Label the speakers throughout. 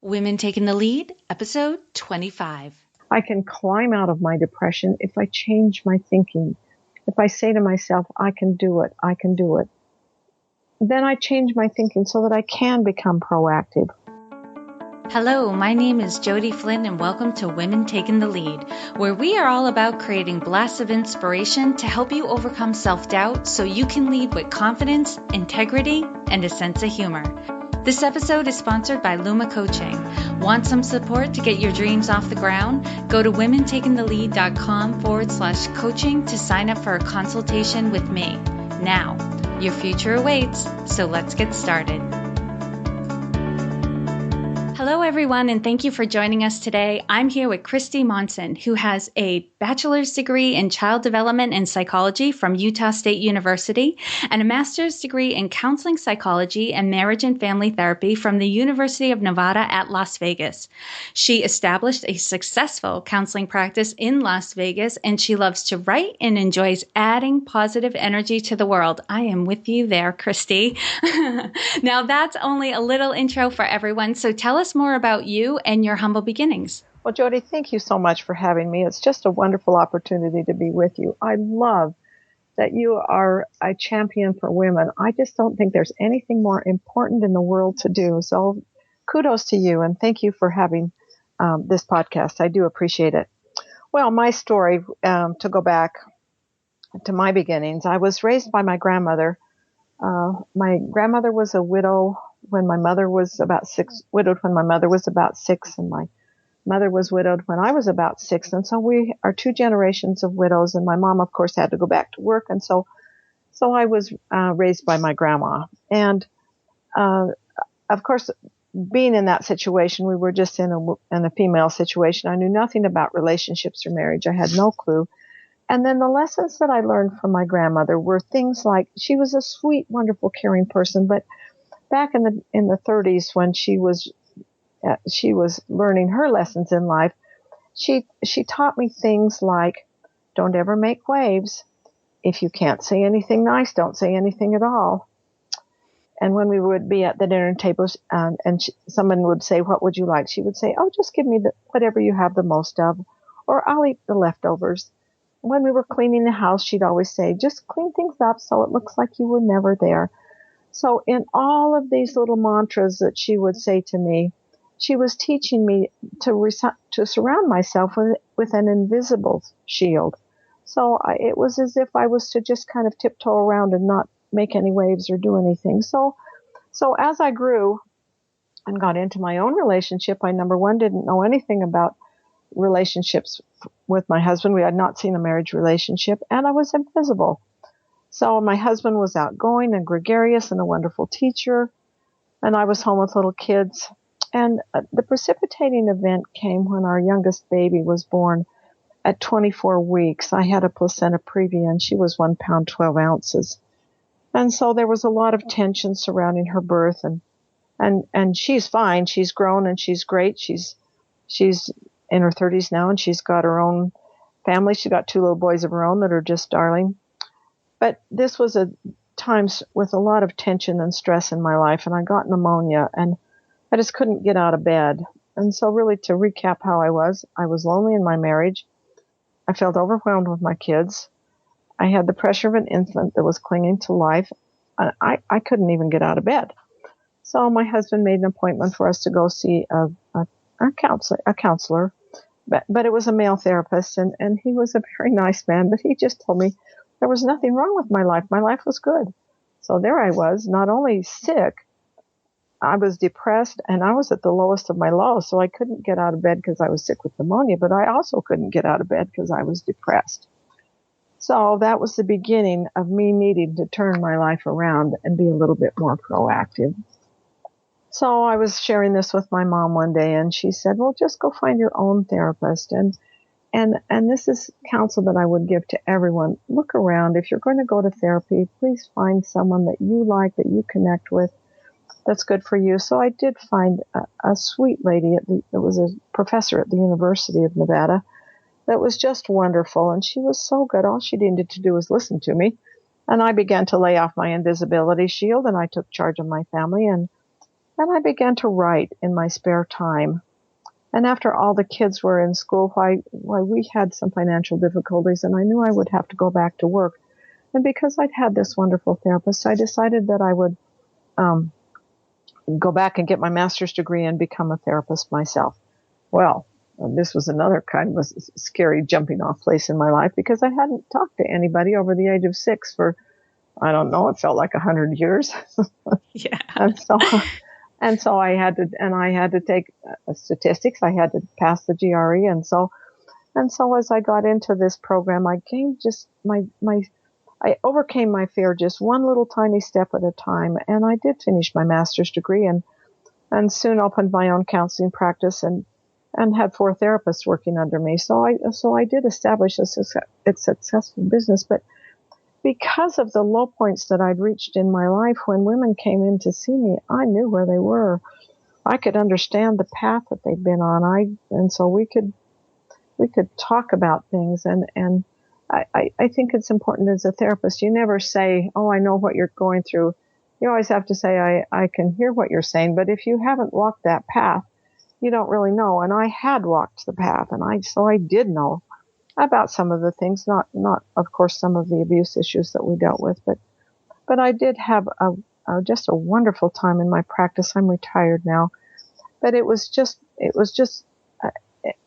Speaker 1: Women Taking the Lead, episode 25.
Speaker 2: I can climb out of my depression if I change my thinking. If I say to myself, I can do it, I can do it. Then I change my thinking so that I can become proactive.
Speaker 1: Hello, my name is Jody Flynn and welcome to Women Taking the Lead, where we are all about creating blasts of inspiration to help you overcome self-doubt so you can lead with confidence, integrity, and a sense of humor. This episode is sponsored by Luma Coaching. Want some support to get your dreams off the ground? Go to womentakingthelead.com/coaching to sign up for a consultation with me. Now, your future awaits, so let's get started. Hello, everyone, and thank you for joining us today. I'm here with Christy Monson, who has a bachelor's degree in child development and psychology from Utah State University and a master's degree in counseling psychology and marriage and family therapy from the University of Nevada at Las Vegas. She established a successful counseling practice in Las Vegas, and she loves to write and enjoys adding positive energy to the world. I am with you there, Christy. Now, that's only a little intro for everyone, so tell us more about you and your humble beginnings.
Speaker 2: Well, Jody, thank you so much for having me. It's just a wonderful opportunity to be with you. I love that you are a champion for women. I just don't think there's anything more important in the world to do. So kudos to you, and thank you for having this podcast. I do appreciate it. Well, my story, to go back to my beginnings, I was raised by my grandmother. My grandmother was a widow when my mother was widowed when my mother was about 6, and my mother was widowed when I was about 6. And so we are 2 generations of widows, and my mom, of course, had to go back to work. And so I was raised by my grandma. And, of course, being in that situation, we were just in a female situation. I knew nothing about relationships or marriage. I had no clue. And then the lessons that I learned from my grandmother were things like she was a sweet, wonderful, caring person, but back in the 30s when she was learning her lessons in life, she taught me things like, don't ever make waves. If you can't say anything nice, don't say anything at all. And when we would be at the dinner table someone would say, what would you like? She would say, oh, just give me whatever you have the most of, or I'll eat the leftovers. When we were cleaning the house, she'd always say, just clean things up so it looks like you were never there. So in all of these little mantras that she would say to me, she was teaching me to surround myself with an invisible shield. So it was as if I was to just kind of tiptoe around and not make any waves or do anything. So as I grew and got into my own relationship, I, number one, didn't know anything about relationships with my husband. We had not seen a marriage relationship, and I was invisible. So my husband was outgoing and gregarious and a wonderful teacher, and I was home with little kids. And the precipitating event came when our youngest baby was born at 24 weeks. I had a placenta previa, and she was 1 pound, 12 ounces. And so there was a lot of tension surrounding her birth, and she's fine. She's grown and she's great. She's in her 30s now, and she's got her own family. She's got 2 little boys of her own that are just darling. But this was a times with a lot of tension and stress in my life, and I got pneumonia, and I just couldn't get out of bed. And so really, to recap how I was lonely in my marriage. I felt overwhelmed with my kids. I had the pressure of an infant that was clinging to life. I couldn't even get out of bed. So my husband made an appointment for us to go see a counselor. But it was a male therapist, and he was a very nice man, but he just told me there was nothing wrong with my life. My life was good. So there I was, not only sick, I was depressed, and I was at the lowest of my lows. So I couldn't get out of bed because I was sick with pneumonia, but I also couldn't get out of bed because I was depressed. So that was the beginning of me needing to turn my life around and be a little bit more proactive. So I was sharing this with my mom one day, and she said, well, just go find your own therapist. And this is counsel that I would give to everyone. Look around. If you're going to go to therapy, please find someone that you like, that you connect with, that's good for you. So I did find a sweet lady that was a professor at the University of Nevada that was just wonderful. And she was so good. All she needed to do was listen to me. And I began to lay off my invisibility shield, and I took charge of my family. And then I began to write in my spare time. And after all the kids were in school, why we had some financial difficulties, and I knew I would have to go back to work. And because I'd had this wonderful therapist, I decided that I would go back and get my master's degree and become a therapist myself. Well, this was another kind of a scary jumping off place in my life because I hadn't talked to anybody over the age of 6 for, I don't know, it felt like 100 years.
Speaker 1: Yeah.
Speaker 2: And so I had to take statistics. I had to pass the GRE. And so as I got into this program, I overcame my fear just one little tiny step at a time. And I did finish my master's degree and soon opened my own counseling practice and had 4 therapists working under me. So I did establish a successful business, but because of the low points that I'd reached in my life, when women came in to see me, I knew where they were. I could understand the path that they'd been on. And so we could talk about things. And I think it's important as a therapist. You never say, "Oh, I know what you're going through." You always have to say, I can hear what you're saying. But if you haven't walked that path, you don't really know. And I had walked the path, and so I did know about some of the things, not of course some of the abuse issues that we dealt with, but I did have just a wonderful time in my practice. I'm retired now, but it was just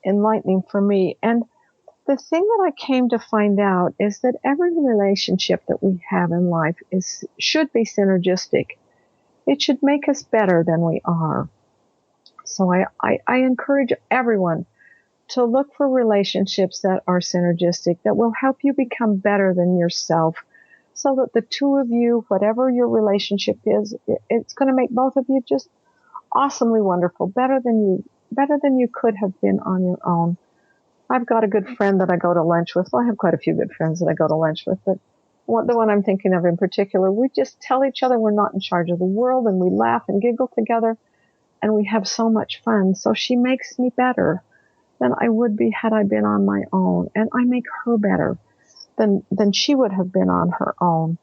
Speaker 2: enlightening for me. And the thing that I came to find out is that every relationship that we have in life should be synergistic. It should make us better than we are. So I encourage everyone to look for relationships that are synergistic, that will help you become better than yourself, so that the two of you, whatever your relationship is, it's going to make both of you just awesomely wonderful, better than you could have been on your own. I've got a good friend that I go to lunch with. Well, I have quite a few good friends that I go to lunch with, but the one I'm thinking of in particular, we just tell each other we're not in charge of the world, and we laugh and giggle together, and we have so much fun. So she makes me better than I would be had I been on my own. And I make her better than she would have been on her own.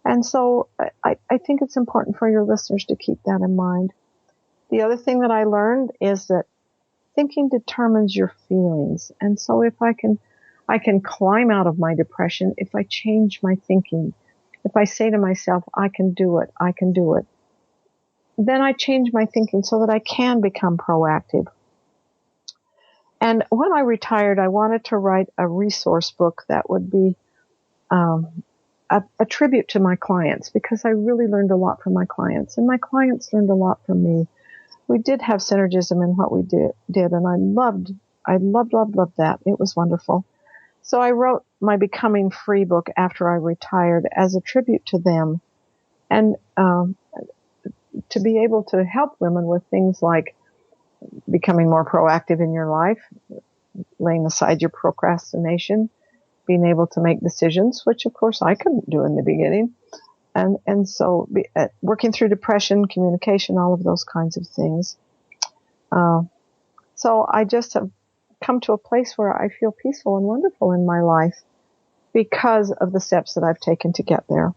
Speaker 2: And so I think it's important for your listeners to keep that in mind. The other thing that I learned is that thinking determines your feelings. And so if I can climb out of my depression if I change my thinking. If I say to myself, I can do it, then I change my thinking so that I can become proactive. And when I retired, I wanted to write a resource book that would be a tribute to my clients, because I really learned a lot from my clients, and my clients learned a lot from me. We did have synergism in what we did, and I loved that. It was wonderful. So I wrote my Becoming Free book after I retired as a tribute to them, and to be able to help women with things like becoming more proactive in your life, laying aside your procrastination, being able to make decisions, which of course I couldn't do in the beginning. And so working through depression, communication, all of those kinds of things. So I just have come to a place where I feel peaceful and wonderful in my life because of the steps that I've taken to get there.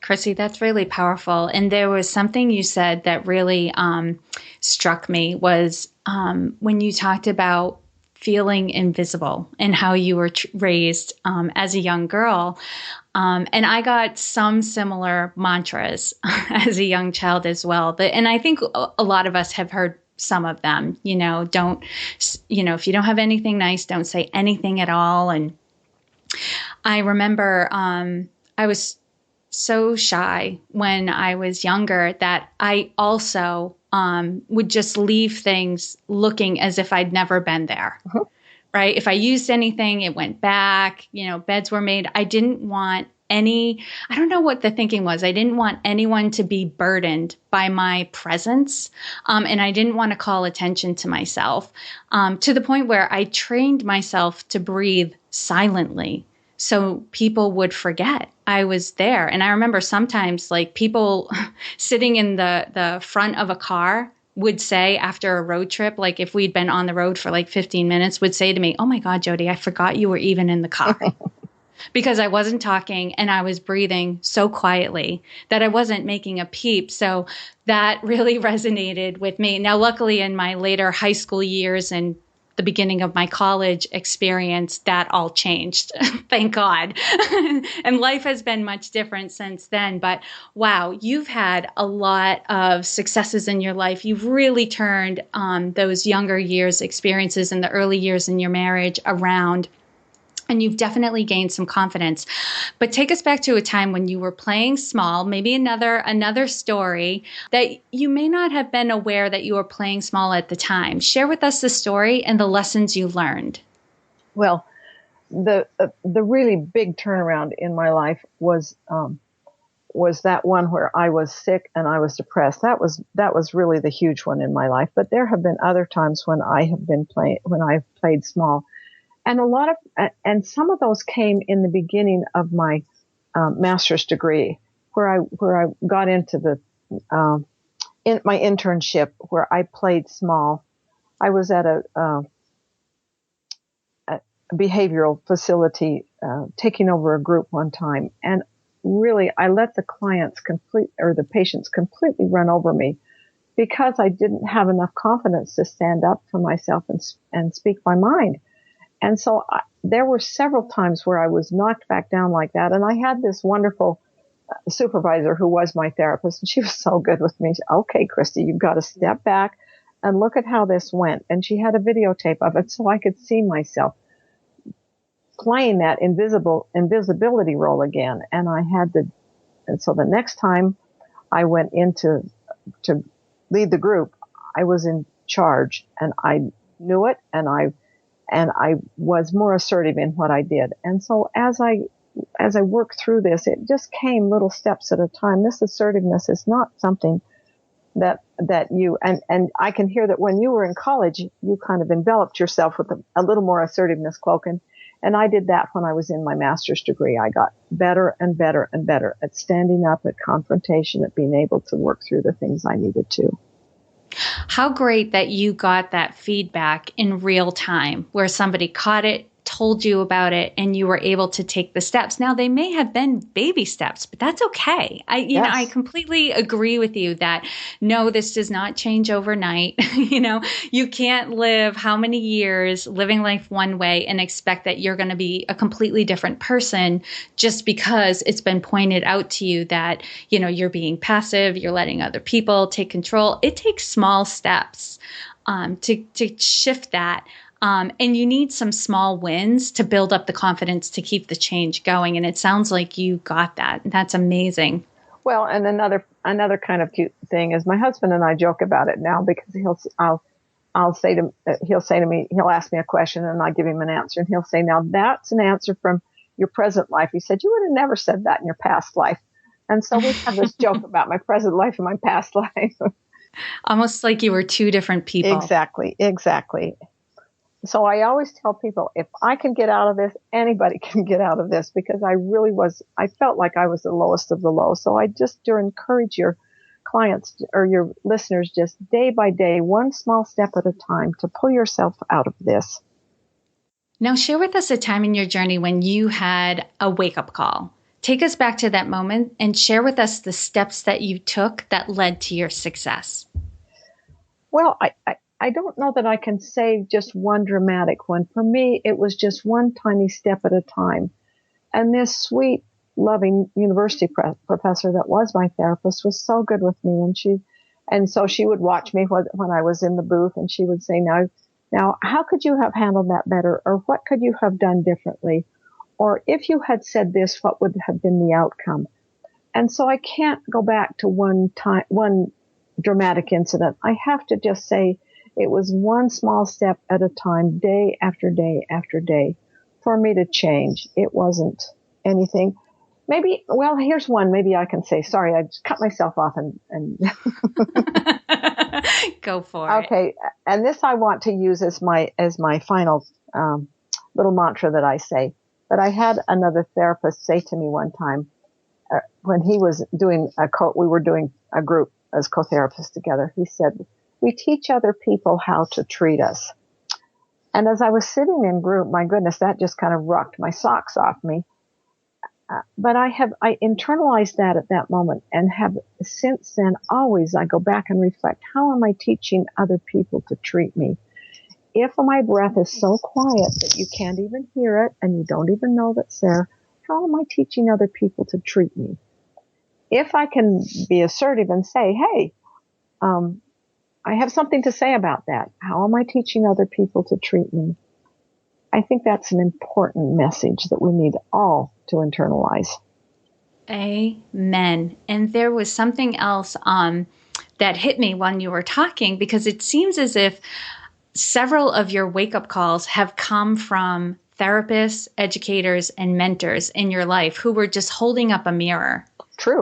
Speaker 1: Chrissy, that's really powerful. And there was something you said that really struck me was when you talked about feeling invisible and how you were raised as a young girl. And I got some similar mantras as a young child as well. And I think a lot of us have heard some of them, if you don't have anything nice, don't say anything at all. And I remember I was so shy when I was younger that I also would just leave things looking as if I'd never been there. Uh-huh. Right? If I used anything, it went back, beds were made. I didn't want I don't know what the thinking was. I didn't want anyone to be burdened by my presence. And I didn't want to call attention to myself, to the point where I trained myself to breathe silently so people would forget I was there. And I remember sometimes like people sitting in the front of a car would say after a road trip, like if we'd been on the road for like 15 minutes, would say to me, "Oh my God, Jody, I forgot you were even in the car." because I wasn't talking and I was breathing so quietly that I wasn't making a peep. So that really resonated with me. Now, luckily, in my later high school years and the beginning of my college experience, that all changed. Thank God. And life has been much different since then. But wow, you've had a lot of successes in your life. You've really turned those younger years experiences and the early years in your marriage around. And you've definitely gained some confidence. But take us back to a time when you were playing small, maybe another story that you may not have been aware that you were playing small at the time. Share with us the story and the lessons you learned.
Speaker 2: Well, the really big turnaround in my life was that one where I was sick and I was depressed. That was really the huge one in my life. But there have been other times when I've played small. And and some of those came in the beginning of my master's degree, where I got into in my internship, where I played small. I was at a behavioral facility, taking over a group one time, and really I let the patients completely run over me because I didn't have enough confidence to stand up for myself and speak my mind. And so there were several times where I was knocked back down like that. And I had this wonderful supervisor who was my therapist, and she was so good with me. She said, "Okay, Christy, you've got to step back and look at how this went." And she had a videotape of it so I could see myself playing that invisibility role again. And so the next time I went to lead the group, I was in charge, and I knew it, and I was more assertive in what I did. And so as I worked through this, it just came little steps at a time. This assertiveness is not something that you, and I can hear that when you were in college, you kind of enveloped yourself with a little more assertiveness cloak. And I did that when I was in my master's degree. I got better and better and better at standing up, at confrontation, at being able to work through the things I needed to.
Speaker 1: How great that you got that feedback in real time where somebody caught it, told you about it, and you were able to take the steps. Now, they may have been baby steps, but that's okay. I completely agree with you that no, this does not change overnight. You can't live how many years living life one way and expect that you're going to be a completely different person just because it's been pointed out to you that, you're being passive, you're letting other people take control. It takes small steps to shift that. And you need some small wins to build up the confidence to keep the change going. And it sounds like you got that. That's amazing.
Speaker 2: Well, and another kind of cute thing is my husband and I joke about it now because he'll say to me, he'll ask me a question and I give him an answer, and he'll say, "Now that's an answer from your present life." He said, "You would have never said that in your past life." And so we have this joke about my present life and my past life.
Speaker 1: Almost like you were two different people.
Speaker 2: Exactly. So I always tell people, if I can get out of this, anybody can get out of this, because I felt like I was the lowest of the low. So I just do encourage your clients or your listeners, just day by day, one small step at a time, to pull yourself out of this.
Speaker 1: Now, share with us a time in your journey when you had a wake-up call. Take us back to that moment and share with us the steps that you took that led to your success.
Speaker 2: Well, I don't know that I can say just one dramatic one. For me, it was just one tiny step at a time. And this sweet, loving university professor that was my therapist was so good with me. And so she would watch me when I was in the booth, and she would say, now, how could you have handled that better? Or what could you have done differently? Or if you had said this, what would have been the outcome? And so I can't go back to one dramatic incident. I have to just say, it was one small step at a time, day after day after day, for me to change. It wasn't anything. Here's one. Maybe I can say, sorry, I just cut myself off and
Speaker 1: Go for it.
Speaker 2: Okay. And this I want to use as my final little mantra that I say. But I had another therapist say to me one time, when he was doing we were doing a group as co-therapists together. He said, "We teach other people how to treat us." And as I was sitting in group, my goodness, that just kind of rocked my socks off me. but I internalized that at that moment and have since then always I go back and reflect, how am I teaching other people to treat me? If my breath is so quiet that you can't even hear it and you don't even know that's there, how am I teaching other people to treat me? If I can be assertive and say, hey, I have something to say about that. How am I teaching other people to treat me? I think that's an important message that we need all to internalize.
Speaker 1: Amen. And there was something else that hit me when you were talking, because it seems as if several of your wake-up calls have come from therapists, educators, and mentors in your life who were just holding up a mirror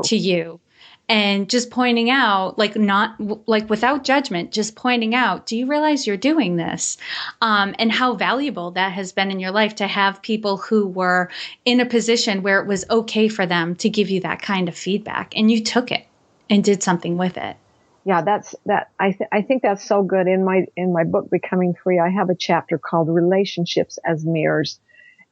Speaker 1: to you and just pointing out, not without judgment, just pointing out, do you realize you're doing this? And how valuable that has been in your life to have people who were in a position where it was okay for them to give you that kind of feedback, and you took it and did something with it.
Speaker 2: Yeah, I think that's so good. In my book, Becoming Free, I have a chapter called Relationships as Mirrors.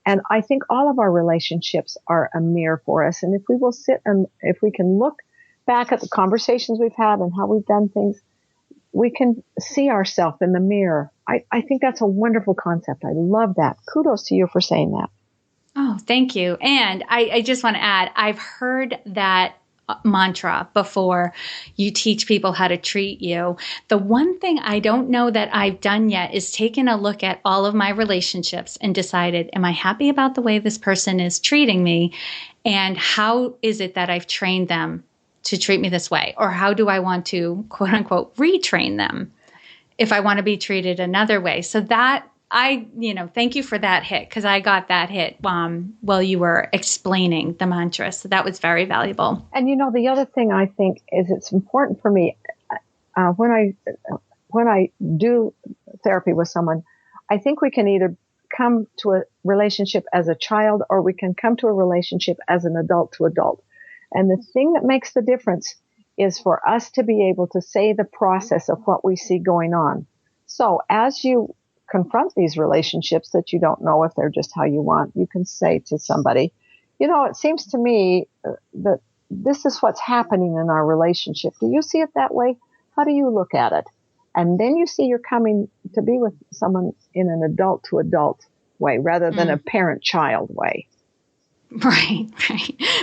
Speaker 2: And I think all of our relationships are a mirror for us. And if we will sit and if we can look back at the conversations we've had and how we've done things, we can see ourselves in the mirror. I think that's a wonderful concept. I love that. Kudos to you for saying that.
Speaker 1: Oh, thank you. And I just want to add, I've heard that mantra before. You teach people how to treat you. The one thing I don't know that I've done yet is taken a look at all of my relationships and decided, am I happy about the way this person is treating me? And how is it that I've trained them to treat me this way? Or how do I want to, quote unquote, retrain them if I want to be treated another way? So that thank you for that hit, because I got that hit while you were explaining the mantra. So that was very valuable.
Speaker 2: And the other thing I think is it's important for me when I do therapy with someone, I think we can either come to a relationship as a child or we can come to a relationship as an adult to adult. And the thing that makes the difference is for us to be able to say the process of what we see going on. So as you confront these relationships that you don't know if they're just how you want, you can say to somebody, it seems to me that this is what's happening in our relationship. Do you see it that way? How do you look at it? And then you see you're coming to be with someone in an adult to adult way rather than a parent-child way.
Speaker 1: Right.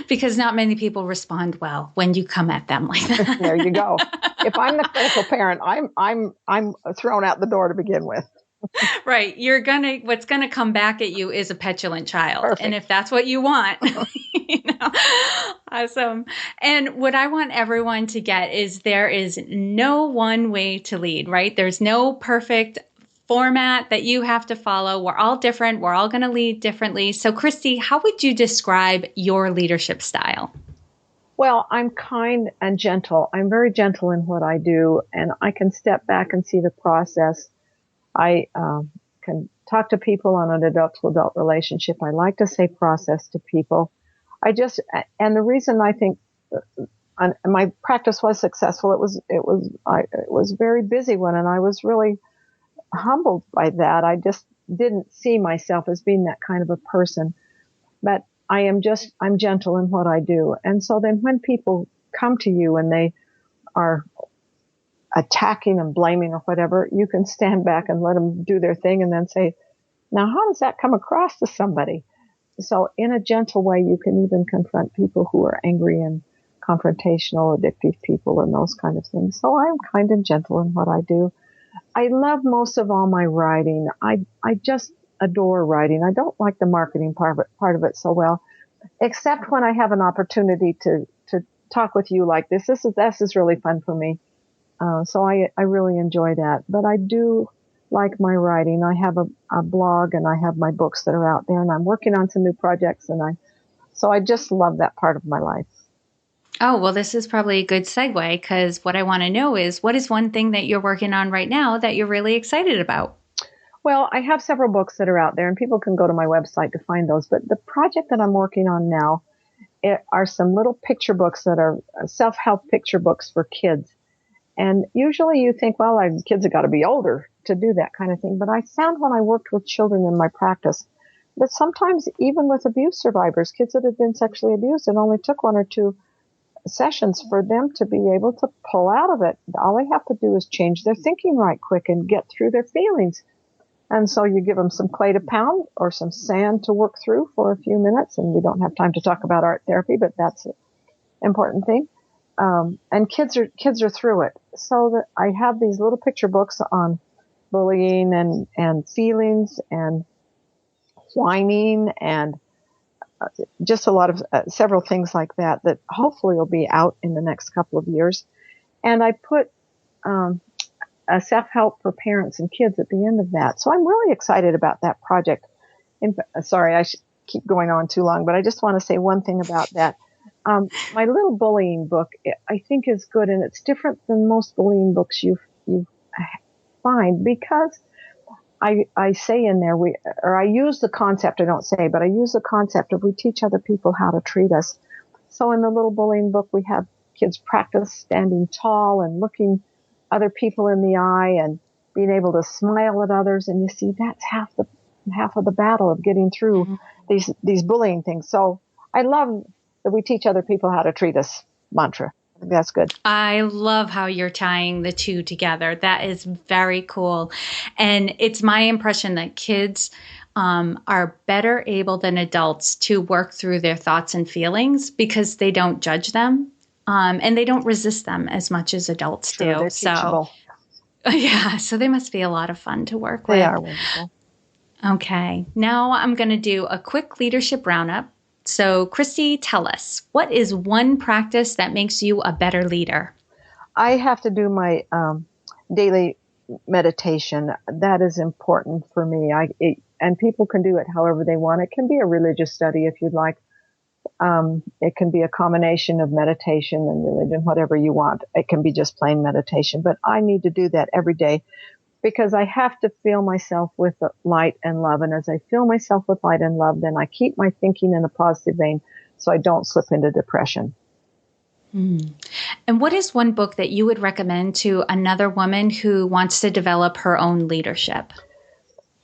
Speaker 1: Because not many people respond well when you come at them like that.
Speaker 2: There you go. If I'm the critical parent, I'm thrown out the door to begin with.
Speaker 1: Right. What's gonna come back at you is a petulant child.
Speaker 2: Perfect.
Speaker 1: And if that's what you want, Awesome. And what I want everyone to get is there is no one way to lead, right? There's no perfect format that you have to follow. We're all different. We're all going to lead differently. So Christy, how would you describe your leadership style?
Speaker 2: Well, I'm kind and gentle. I'm very gentle in what I do, and I can step back and see the process. I can talk to people on an adult-to-adult relationship. I like to say process to people. And the reason I think my practice was successful, it was a very busy one, and I was really humbled by that. I just didn't see myself as being that kind of a person, but I'm gentle in what I do. And so then when people come to you and they are attacking and blaming or whatever, you can stand back and let them do their thing and then say, now, how does that come across to somebody? So in a gentle way, you can even confront people who are angry and confrontational, addictive people and those kind of things. So I'm kind and gentle in what I do. I love most of all my writing. I just adore writing. I don't like the marketing part of it so well, except when I have an opportunity to talk with you like this. This is really fun for me. So I really enjoy that. But I do like my writing. I have a blog and I have my books that are out there, and I'm working on some new projects, so I just love that part of my life.
Speaker 1: Oh, well, this is probably a good segue, because what I want to know is, what is one thing that you're working on right now that you're really excited about?
Speaker 2: Well, I have several books that are out there, and people can go to my website to find those. But the project that I'm working on now are some little picture books that are self-help picture books for kids. And usually you think, well, kids have got to be older to do that kind of thing. But I found when I worked with children in my practice that sometimes even with abuse survivors, kids that have been sexually abused, it only took 1 or 2 sessions for them to be able to pull out of it. All they have to do is change their thinking right quick and get through their feelings. And so you give them some clay to pound or some sand to work through for a few minutes. And we don't have time to talk about art therapy, but that's an important thing. And kids are through it. So that I have these little picture books on bullying and feelings and whining and just a lot of several things like that hopefully will be out in the next couple of years. And I put a self-help for parents and kids at the end of that. So I'm really excited about that project. Sorry, I keep going on too long, but I just want to say one thing about that. My little bullying book, I think, is good, and it's different than most bullying books you find because I say in there, I use the concept, I don't say, but I use the concept of we teach other people how to treat us. So in the little bullying book, we have kids practice standing tall and looking other people in the eye and being able to smile at others. And you see, that's half of the battle of getting through these bullying things. So I love that we teach other people how to treat us mantra. I think that's good.
Speaker 1: I love how you're tying the two together. That is very cool. And it's my impression that kids are better able than adults to work through their thoughts and feelings because they don't judge them and they don't resist them as much as adults do.
Speaker 2: They're teachable.
Speaker 1: Yeah, so they must be a lot of fun to work with.
Speaker 2: They are wonderful.
Speaker 1: Okay, now I'm going to do a quick leadership roundup. So, Christy, tell us, what is one practice that makes you a better leader?
Speaker 2: I have to do my daily meditation. That is important for me. And people can do it however they want. It can be a religious study if you'd like. It can be a combination of meditation and religion, whatever you want. It can be just plain meditation. But I need to do that every day because I have to fill myself with light and love. And as I fill myself with light and love, then I keep my thinking in a positive vein so I don't slip into depression.
Speaker 1: And what is one book that you would recommend to another woman who wants to develop her own leadership?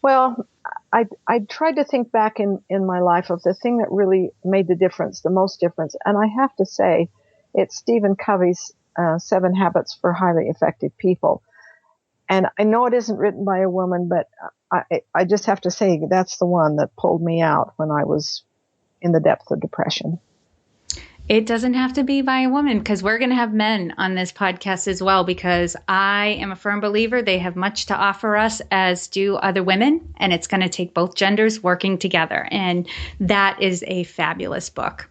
Speaker 2: Well, I tried to think back in my life of the thing that really made the difference, the most difference. And I have to say, it's Stephen Covey's 7 Habits for Highly Effective People. And I know it isn't written by a woman, but I just have to say that's the one that pulled me out when I was in the depth of depression.
Speaker 1: It doesn't have to be by a woman because we're going to have men on this podcast as well because I am a firm believer they have much to offer us as do other women, and it's going to take both genders working together. And that is a fabulous book.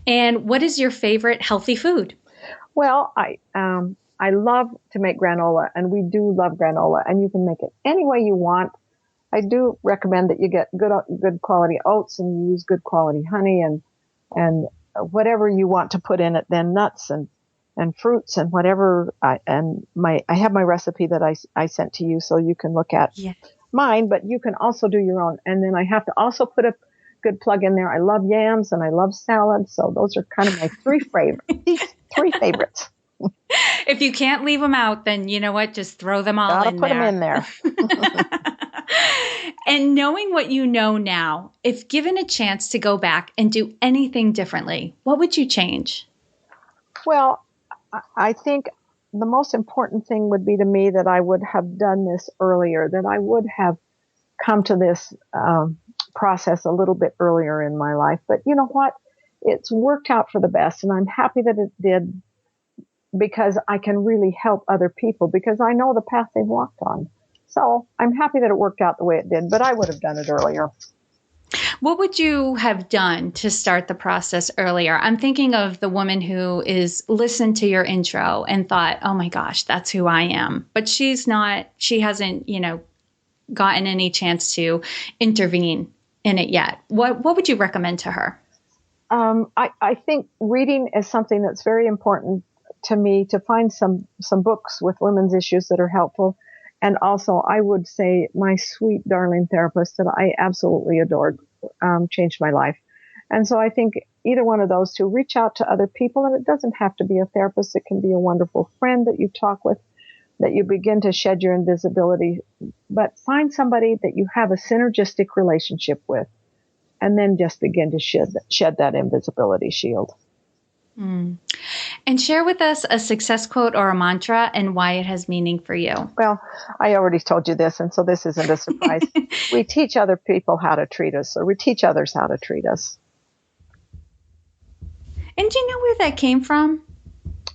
Speaker 1: And what is your favorite healthy food?
Speaker 2: Well, I love to make granola, and we do love granola, and you can make it any way you want. I do recommend that you get good quality oats and you use good quality honey and whatever you want to put in it, then nuts and fruits and whatever. I have my recipe that I sent to you so you can look at mine, but you can also do your own. And then I have to also put a good plug in there. I love yams and I love salad. So those are kind of my three favorites.
Speaker 1: If you can't leave them out, then you know what? Just throw them all
Speaker 2: Gotta
Speaker 1: in
Speaker 2: put
Speaker 1: there.
Speaker 2: them in there.
Speaker 1: And knowing what you know now, if given a chance to go back and do anything differently, what would you change?
Speaker 2: Well, I think the most important thing would be to me that I would have done this earlier, that I would have come to this process a little bit earlier in my life. But you know what? It's worked out for the best, and I'm happy that it did because I can really help other people because I know the path they've walked on. So I'm happy that it worked out the way it did, but I would have done it earlier.
Speaker 1: What would you have done to start the process earlier? I'm thinking of the woman who is listened to your intro and thought, oh my gosh, that's who I am. But she hasn't, gotten any chance to intervene in it yet. What would you recommend to her?
Speaker 2: I think reading is something that's very important to me, to find some books with women's issues that are helpful. And also, I would say my sweet, darling therapist that I absolutely adored changed my life. And so I think either one of those two, reach out to other people. And it doesn't have to be a therapist. It can be a wonderful friend that you talk with, that you begin to shed your invisibility but find somebody that you have a synergistic relationship with, and then just begin to shed that invisibility shield.
Speaker 1: Mm. And share with us a success quote or a mantra and why it has meaning for you.
Speaker 2: Well, I already told you this, and so this isn't a surprise. We teach other people how to treat us, or we teach others how to treat us.
Speaker 1: And do you know where that came from?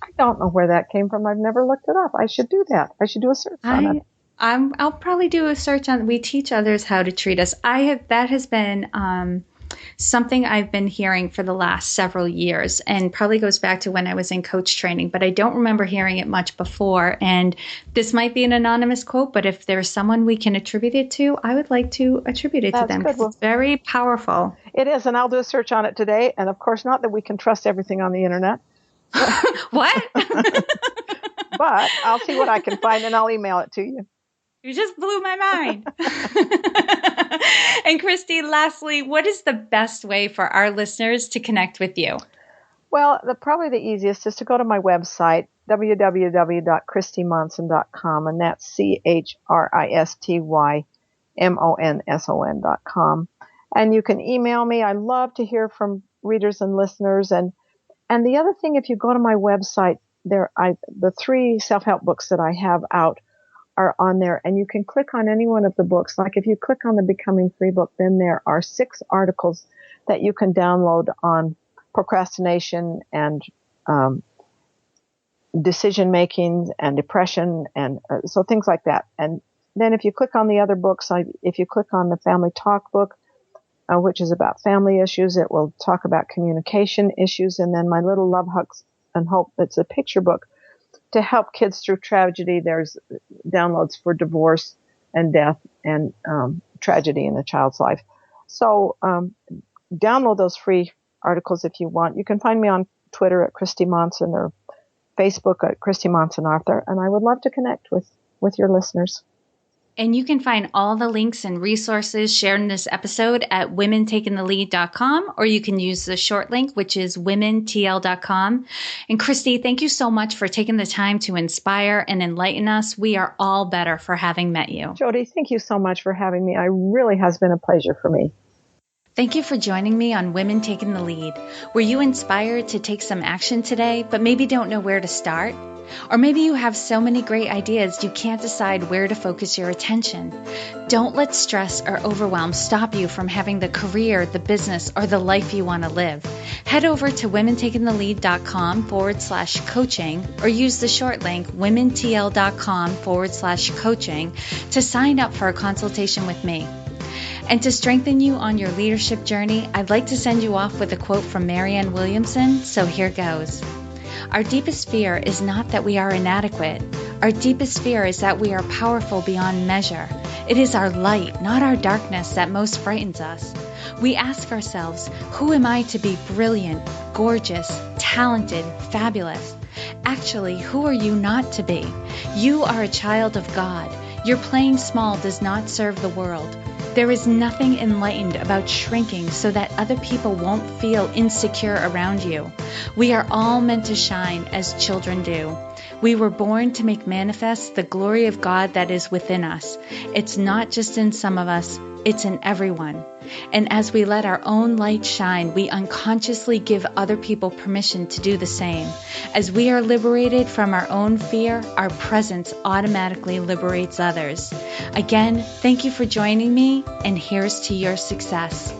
Speaker 2: I don't know where that came from. I've never looked it up. I should do that. I should do a search on it.
Speaker 1: I'll probably do a search on. We teach others how to treat us. That has been something I've been hearing for the last several years, and probably goes back to when I was in coach training. But I don't remember hearing it much before. And this might be an anonymous quote, but if there's someone we can attribute it to, I would like to attribute it to them because it's very powerful.
Speaker 2: It is, and I'll do a search on it today. And of course, not that we can trust everything on the internet.
Speaker 1: What?
Speaker 2: But I'll see what I can find, and I'll email it to you.
Speaker 1: You just blew my mind. And Christy, lastly, what is the best way for our listeners to connect with you?
Speaker 2: Well, probably the easiest is to go to my website, www.christymonson.com, and that's CHRISTYMONSON.com. And you can email me. I love to hear from readers and listeners. And the other thing, if you go to my website, the 3 self-help books that I have out are on there, and you can click on any one of the books. Like if you click on the Becoming Free book, then there are 6 articles that you can download on procrastination and decision making and depression, and so things like that. And then if you click on the other books, if you click on the Family Talk book, which is about family issues, it will talk about communication issues. And then my Little Love, Hugs, and Hope, it's a picture book to help kids through tragedy. There's downloads for divorce and death and tragedy in a child's life. So download those free articles if you want. You can find me on Twitter at Christy Monson or Facebook at Christy Monson Author, and I would love to connect with your listeners.
Speaker 1: And you can find all the links and resources shared in this episode at womentakingthelead.com, or you can use the short link, which is womentl.com. And Christy, thank you so much for taking the time to inspire and enlighten us. We are all better for having met you.
Speaker 2: Jody, thank you so much for having me. It really has been a pleasure for me.
Speaker 1: Thank you for joining me on Women Taking the Lead. Were you inspired to take some action today, but maybe don't know where to start? Or maybe you have so many great ideas you can't decide where to focus your attention. Don't let stress or overwhelm stop you from having the career, the business, or the life you want to live. Head over to womentakingthelead.com/coaching or use the short link womentl.com/coaching to sign up for a consultation with me. And to strengthen you on your leadership journey, I'd like to send you off with a quote from Marianne Williamson, so here goes. Our deepest fear is not that we are inadequate. Our deepest fear is that we are powerful beyond measure. It is our light, not our darkness, that most frightens us. We ask ourselves, who am I to be brilliant, gorgeous, talented, fabulous? Actually, who are you not to be? You are a child of God. Your playing small does not serve the world. There is nothing enlightened about shrinking so that other people won't feel insecure around you. We are all meant to shine as children do. We were born to make manifest the glory of God that is within us. It's not just in some of us, it's in everyone. And as we let our own light shine, we unconsciously give other people permission to do the same. As we are liberated from our own fear, our presence automatically liberates others. Again, thank you for joining me, and here's to your success.